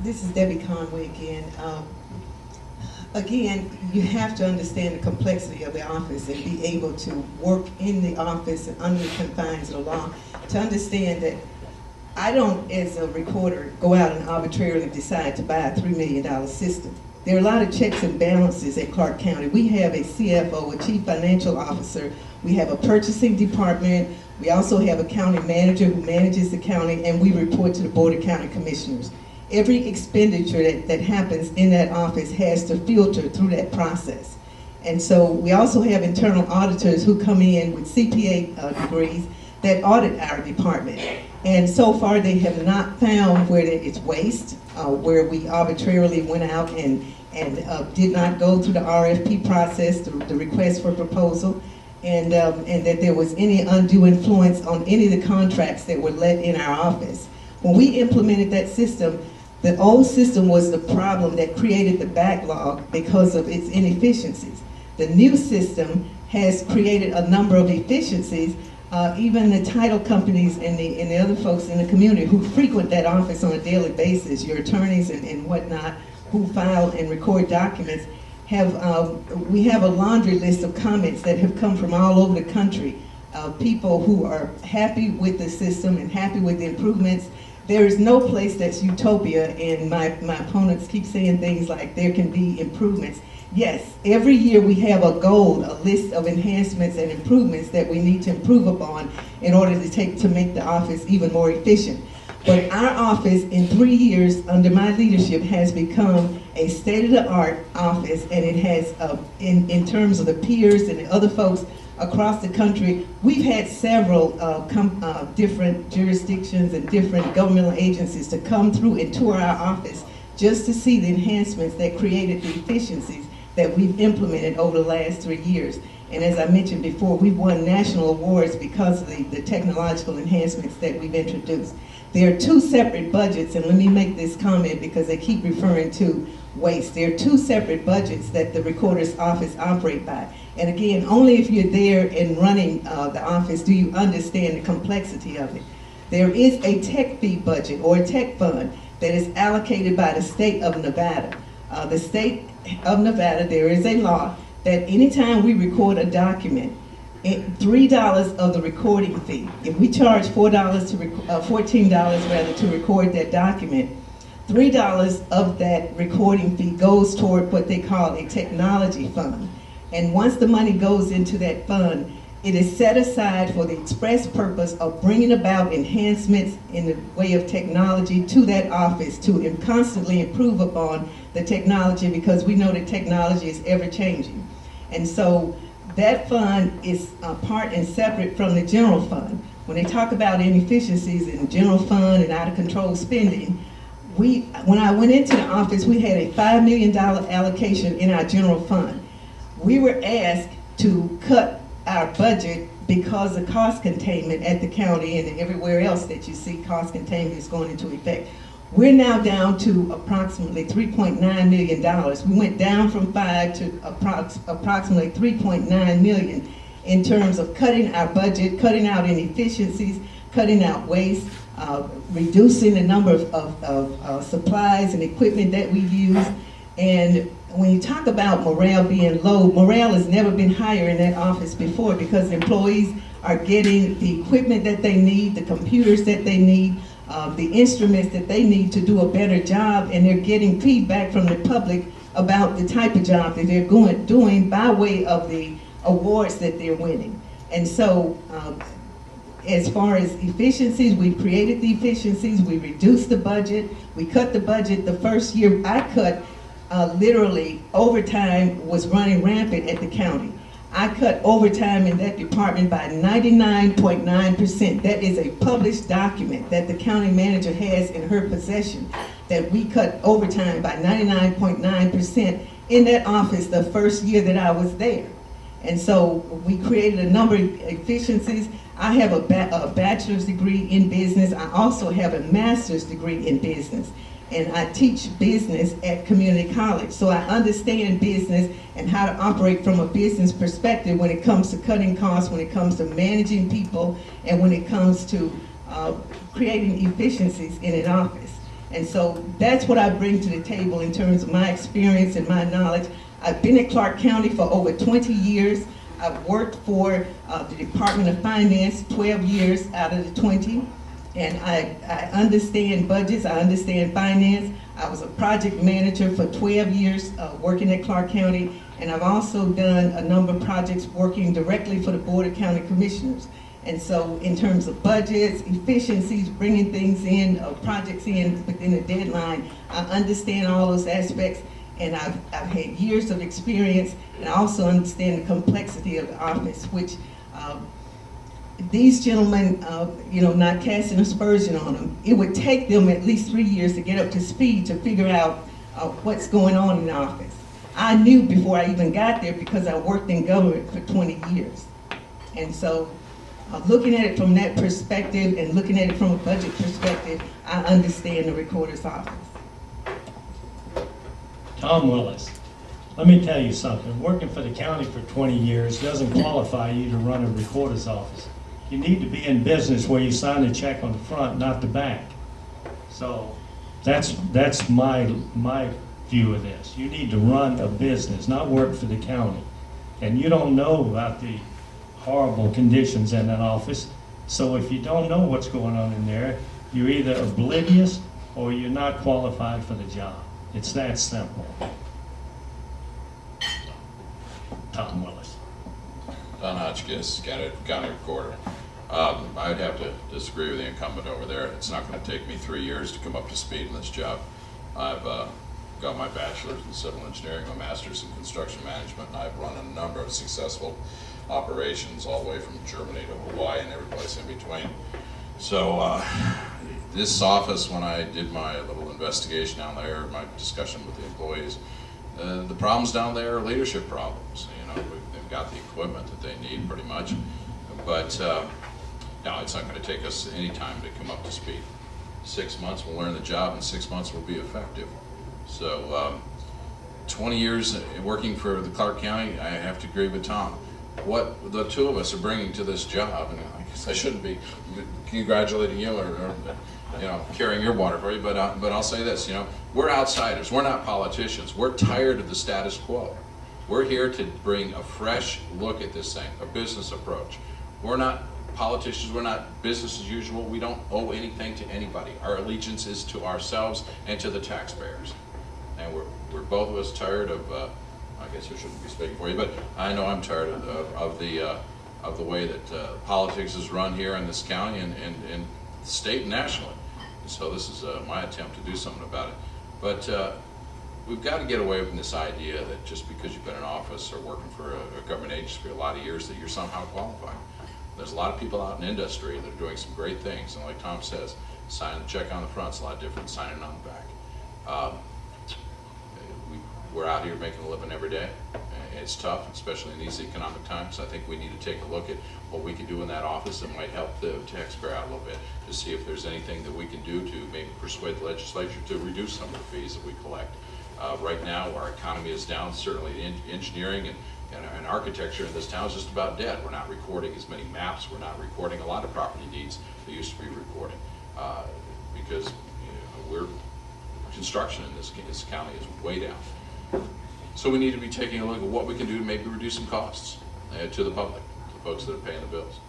This is Debbie Conway again. Again, you have to understand the complexity of the office and be able to work in the office and under the confines of the law to understand that I don't, as a recorder, go out and arbitrarily decide to buy a $3 million system. There are a lot of checks and balances at Clark County. We have a CFO, a Chief Financial Officer. We have a purchasing department. We also have a county manager who manages the county, and we report to the Board of County Commissioners. Every expenditure that happens in that office has to filter through that process. And so we also have internal auditors who come in with CPA degrees that audit our department. And so far they have not found where it's waste, where we arbitrarily went out and did not go through the RFP process, the request for proposal, and that there was any undue influence on any of the contracts that were let in our office. When we implemented that system, the old system was the problem that created the backlog because of its inefficiencies. The new system has created a number of efficiencies. Even the title companies and the other folks in the community who frequent that office on a daily basis, your attorneys and whatnot, who file and record documents, we have a laundry list of comments that have come from all over the country. People who are happy with the system and happy with the improvements. There is no place that's utopia, and my opponents keep saying things like there can be improvements. Yes, every year we have a goal, a list of enhancements and improvements that we need to improve upon in order to make the office even more efficient. But our office in 3 years under my leadership has become a state-of-the-art office, and it has, in terms of the peers and the other folks across the country, we've had several different jurisdictions and different governmental agencies to come through and tour our office just to see the enhancements that created the efficiencies that we've implemented over the last 3 years. And as I mentioned before, we've won national awards because of the technological enhancements that we've introduced. There are two separate budgets, and let me make this comment because they keep referring to waste. There are two separate budgets that the recorder's office operate by. And again, only if you're there and running the office do you understand the complexity of it. There is a tech fee budget or a tech fund that is allocated by the state of Nevada. The state of Nevada, there is a law that anytime we record a document, $3 of the recording fee. If we charge $14 to record that document, $3 of that recording fee goes toward what they call a technology fund. And once the money goes into that fund, it is set aside for the express purpose of bringing about enhancements in the way of technology to that office to constantly improve upon the technology, because we know that technology is ever changing. And so that fund is apart and separate from the general fund. When they talk about inefficiencies in the general fund and out of control spending, when I went into the office, we had a $5 million allocation in our general fund. We were asked to cut our budget because of cost containment at the county and everywhere else that you see cost containment is going into effect. We're now down to approximately $3.9 million. We went down from 5 to approximately $3.9 million in terms of cutting our budget, cutting out inefficiencies, cutting out waste, reducing the number of supplies and equipment that we use. And when you talk about morale being low, morale has never been higher in that office before, because employees are getting the equipment that they need, the computers that they need, the instruments that they need to do a better job, and they're getting feedback from the public about the type of job that they're doing by way of the awards that they're winning. And so as far as efficiencies, we've created the efficiencies, we reduced the budget, we cut the budget. The first year I cut, literally overtime was running rampant at the county. I cut overtime in that department by 99.9%. That is a published document that the county manager has in her possession, that we cut overtime by 99.9% in that office the first year that I was there. And so we created a number of efficiencies. I have a bachelor's degree in business. I also have a master's degree in business. And I teach business at community college. So I understand business and how to operate from a business perspective when it comes to cutting costs, when it comes to managing people, and when it comes to creating efficiencies in an office. And so that's what I bring to the table in terms of my experience and my knowledge. I've been at Clark County for over 20 years. I've worked for the Department of Finance 12 years out of the 20. And I understand budgets, I understand finance. I was a project manager for 12 years working at Clark County. And I've also done a number of projects working directly for the Board of County Commissioners. And so in terms of budgets, efficiencies, bringing things in, projects in within a deadline, I understand all those aspects, and I've had years of experience, and I also understand the complexity of the office, which these gentlemen, not casting aspersion on them, it would take them at least 3 years to get up to speed to figure out what's going on in the office. I knew before I even got there because I worked in government for 20 years. And so looking at it from that perspective and looking at it from a budget perspective, I understand the recorder's office. Tom Willis, let me tell you something. Working for the county for 20 years doesn't qualify you to run a recorder's office. You need to be in business where you sign a check on the front, not the back. So that's my view of this. You need to run a business, not work for the county. And you don't know about the horrible conditions in that office. So if you don't know what's going on in there, you're either oblivious or you're not qualified for the job. It's that simple. Tom Willis. Don Hotchkiss, County Recorder. I'd have to disagree with the incumbent over there. It's not going to take me 3 years to come up to speed in this job. I've got my bachelor's in civil engineering, my master's in construction management, and I've run a number of successful operations all the way from Germany to Hawaii and every place in between. So this office, when I did my little investigation down there, my discussion with the employees, the problems down there are leadership problems. They've got the equipment that they need pretty much, but no, it's not going to take us any time to come up to speed. 6 months we'll learn the job, and 6 months we'll be effective. So 20 years working for the Clark County, I have to agree with Tom. What the two of us are bringing to this job, and I guess I shouldn't be congratulating you or carrying your water for you, but I'll say this, we're outsiders, we're not politicians, we're tired of the status quo. We're here to bring a fresh look at this thing, a business approach. We're not politicians, we're not business as usual, we don't owe anything to anybody. Our allegiance is to ourselves and to the taxpayers. And we're both of us tired of, I guess I shouldn't be speaking for you, but I know I'm tired of the way that politics is run here in this county and state and nationally. So this is my attempt to do something about it. But we've got to get away from this idea that just because you've been in office or working for a government agency for a lot of years that you're somehow qualified. There's a lot of people out in industry that are doing some great things, and like Tom says, signing the check on the front is a lot different than signing it on the back. We're out here making a living every day. It's tough, especially in these economic times. I think we need to take a look at what we can do in that office that might help the taxpayer out a little bit, to see if there's anything that we can do to maybe persuade the legislature to reduce some of the fees that we collect. Right now, our economy is down. Certainly, engineering and architecture in this town is just about dead. We're not recording as many maps. We're not recording a lot of property deeds that used to be recording because construction in this county is way down. So we need to be taking a look at what we can do to maybe reduce some costs to the public, to the folks that are paying the bills.